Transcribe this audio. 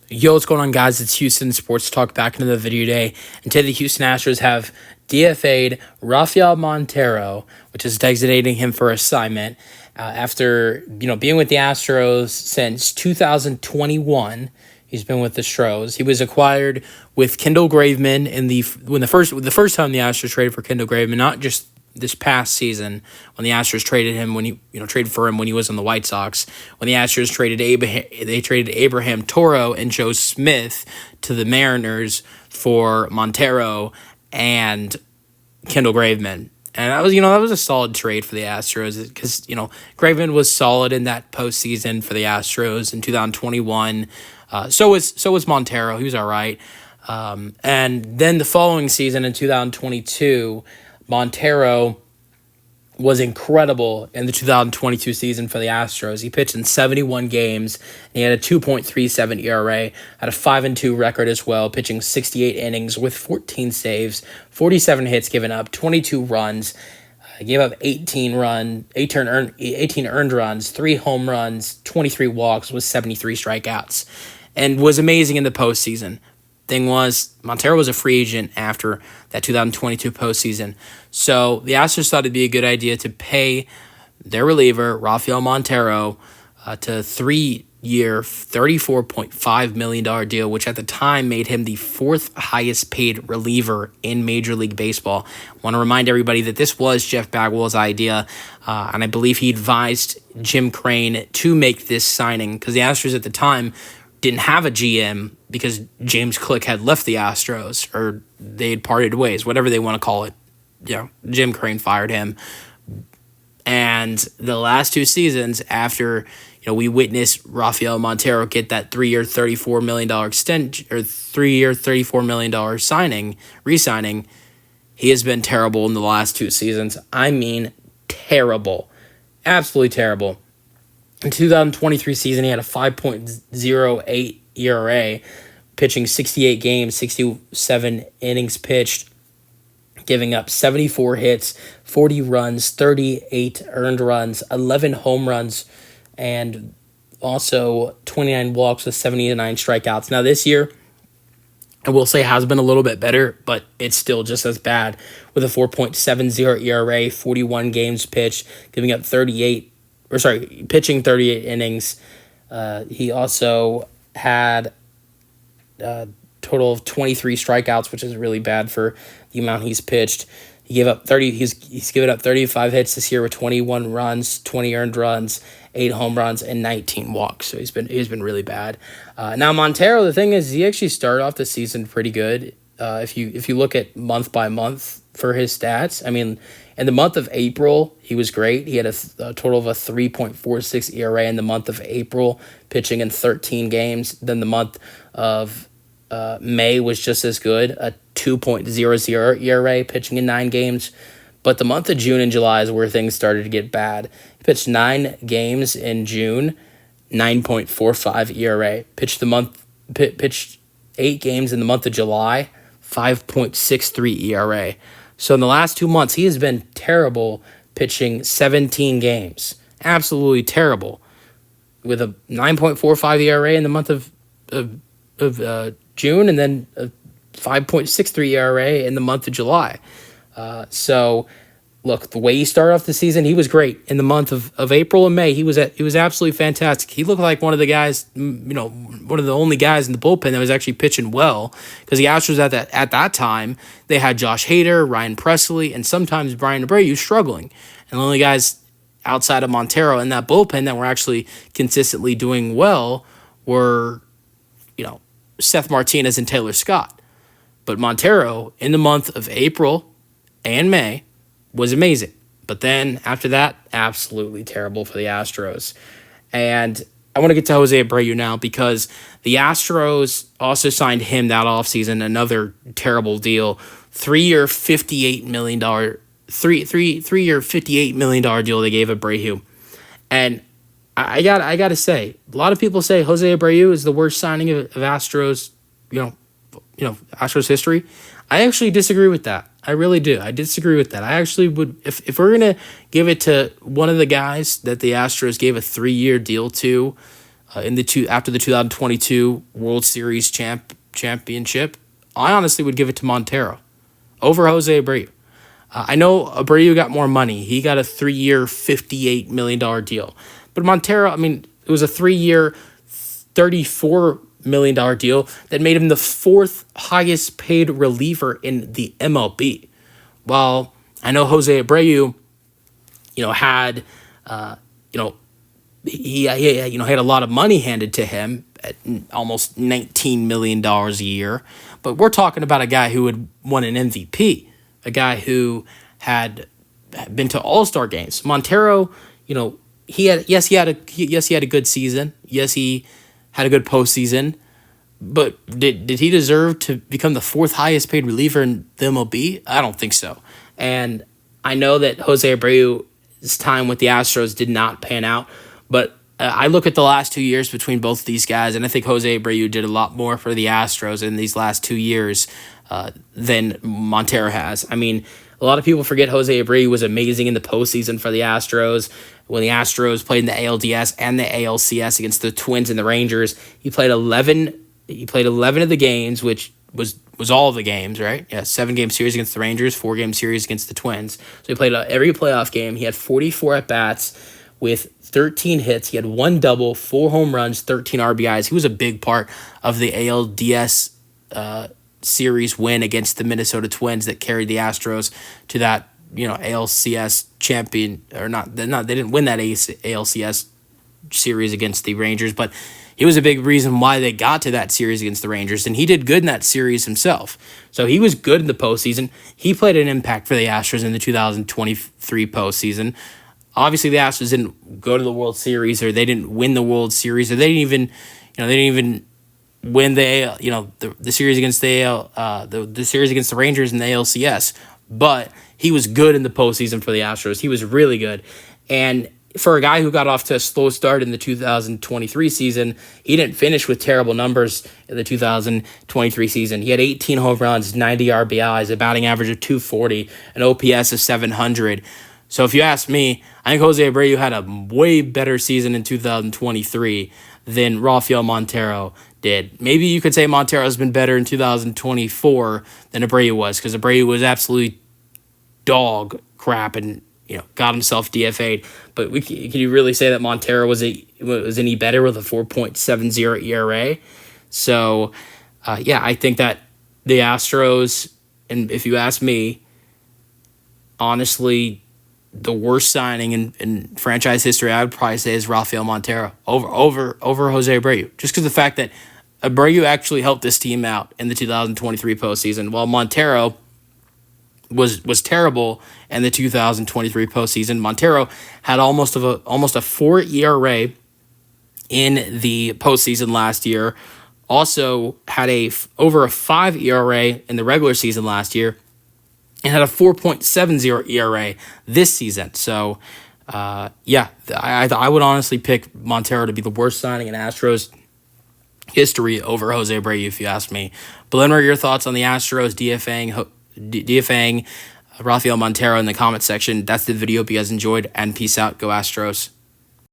Yo, what's going on, guys? It's Houston Sports Talk back into the video today. And today the Houston Astros have DFA'd Rafael Montero, which is designating him for assignment after being with the Astros since 2021. He's been with the Astros. He was acquired with Kendall Graveman the first time the Astros traded for Kendall Graveman, not just this past season when the Astros traded him traded for him when he was on the White Sox. When the Astros traded Abraham Toro and Joe Smith to the Mariners for Montero and Kendall Graveman. And that was a solid trade for the Astros because Graveman was solid in that postseason for the Astros in 2021. So was Montero. He was all right. And then the following season in 2022, Montero was incredible in the 2022 season for the Astros. He pitched in 71 games, and he had a 2.37 ERA, had a 5-2 record as well, pitching 68 innings with 14 saves, 47 hits given up, 22 runs. Gave up 18 earned runs, 3 home runs, 23 walks with 73 strikeouts, and was amazing in the postseason. Thing was, Montero was a free agent after that 2022 postseason. So the Astros thought it'd be a good idea to pay their reliever, Rafael Montero, to a 3-year, $34.5 million deal, which at the time made him the 4th highest paid reliever in Major League Baseball. I want to remind everybody that this was Jeff Bagwell's idea, and I believe he advised Jim Crane to make this signing because the Astros at the time didn't have a GM because James Click had left the Astros, or they had parted ways, whatever they want to call it. Jim Crane fired him. And the last 2 seasons after we witnessed Rafael Montero get that 3-year, $34 million extension, or 3-year, $34 million re-signing, he has been terrible in the last 2 seasons. I mean, terrible. Absolutely terrible. In 2023 season, he had a 5.08 ERA, pitching 68 games, 67 innings pitched, giving up 74 hits, 40 runs, 38 earned runs, 11 home runs, and also 29 walks with 79 strikeouts. Now this year, I will say, has been a little bit better, but it's still just as bad with a 4.70 ERA, 41 games pitched, pitching 38 innings. He also had a total of 23 strikeouts, which is really bad for the amount he's pitched. He gave up 30. He's given up 35 hits this year with 21 runs, 20 earned runs, 8 home runs, and 19 walks. So he's been really bad. Now Montero, the thing is, he actually started off the season pretty good. If you look at month by month for his stats, I mean, in the month of April, he was great. He had a total of a 3.46 ERA in the month of April, pitching in 13 games. Then the month of May was just as good, a 2.00 ERA, pitching in 9 games. But the month of June and July is where things started to get bad. He pitched 9 games in June, 9.45 ERA. Pitched 8 games in the month of July, 5.63 ERA. So in the last 2 months, he has been terrible, pitching 17 games. Absolutely terrible. With a 9.45 ERA in the month of June, and then a 5.63 ERA in the month of July. So, look, the way he started off the season, he was great. In the month of April and May, he was absolutely fantastic. He looked like one of the guys, one of the only guys in the bullpen that was actually pitching well, because the Astros at that time, they had Josh Hader, Ryan Presley, and sometimes Brian Abreu struggling. And the only guys outside of Montero in that bullpen that were actually consistently doing well were, Seth Martinez and Taylor Scott. But Montero, in the month of April and May, was amazing. But then, after that, absolutely terrible for the Astros. And I want to get to Jose Abreu now because the Astros also signed him that offseason, another terrible deal. 3-year, $58 million three-year, $58 million deal they gave Abreu. And I got to say, a lot of people say Jose Abreu is the worst signing of Astros, Astros history. I actually disagree with that. I really do. I disagree with that. I actually would, if we're going to give it to one of the guys that the Astros gave a 3-year deal to, after the 2022 World Series championship, I honestly would give it to Montero over Jose Abreu. I know Abreu got more money. He got a 3-year, $58 million deal. But Montero, I mean, it was a 3-year, $34 million deal that made him the 4th highest paid reliever in the MLB. While I know Jose Abreu, had, he had a lot of money handed to him at almost $19 million a year. But we're talking about a guy who had won an MVP, a guy who had been to All-Star games. Montero, he had a good season. Yes, he had a good postseason. But did he deserve to become the 4th highest paid reliever in the MLB? I don't think so. And I know that Jose Abreu's time with the Astros did not pan out, but I look at the last 2 years between both of these guys, and I think Jose Abreu did a lot more for the Astros in these last 2 years than Montero has. I mean, a lot of people forget Jose Abreu was amazing in the postseason for the Astros. When the Astros played in the ALDS and the ALCS against the Twins and the Rangers, he played 11 of the games, which was all of the games, right? Yeah, 7-game series against the Rangers, 4-game series against the Twins. So he played every playoff game. He had 44 at-bats with 13 hits. He had 1 double, 4 home runs, 13 RBIs. He was a big part of the ALDS series win against the Minnesota Twins that carried the Astros to that, ALCS champion, or not, they didn't win that ALCS series against the Rangers, but he was a big reason why they got to that series against the Rangers, and he did good in that series himself. So he was good in the postseason. He played an impact for the Astros in the 2023 postseason. Obviously, the Astros didn't go to the World Series, or they didn't win the World Series, or they didn't even win the series against the series against the Rangers in the ALCS. But he was good in the postseason for the Astros. He was really good, and for a guy who got off to a slow start in the 2023 season, he didn't finish with terrible numbers in the 2023 season. He had 18 home runs, 90 RBIs, a batting average of 240, an OPS of 700. So if you ask me, I think Jose Abreu had a way better season in 2023 than Rafael Montero did. Maybe you could say Montero's been better in 2024 than Abreu was, because Abreu was absolutely dog crap and got himself DFA'd. But can you really say that Montero was any better with a 4.70 ERA? So, I think that the Astros, and if you ask me, honestly, the worst signing in franchise history, I would probably say, is Rafael Montero over Jose Abreu. Just because the fact that Abreu actually helped this team out in the 2023 postseason, while Montero was terrible in the 2023 postseason. Montero had almost a 4 ERA in the postseason last year. Also had over a 5 ERA in the regular season last year, and had a 4.70 ERA this season. So, I would honestly pick Montero to be the worst signing in Astros history over Jose Abreu, if you ask me. But what are your thoughts on the Astros DFAing Rafael Montero in the comment section? That's the video. Hope you guys enjoyed, and peace out. Go Astros.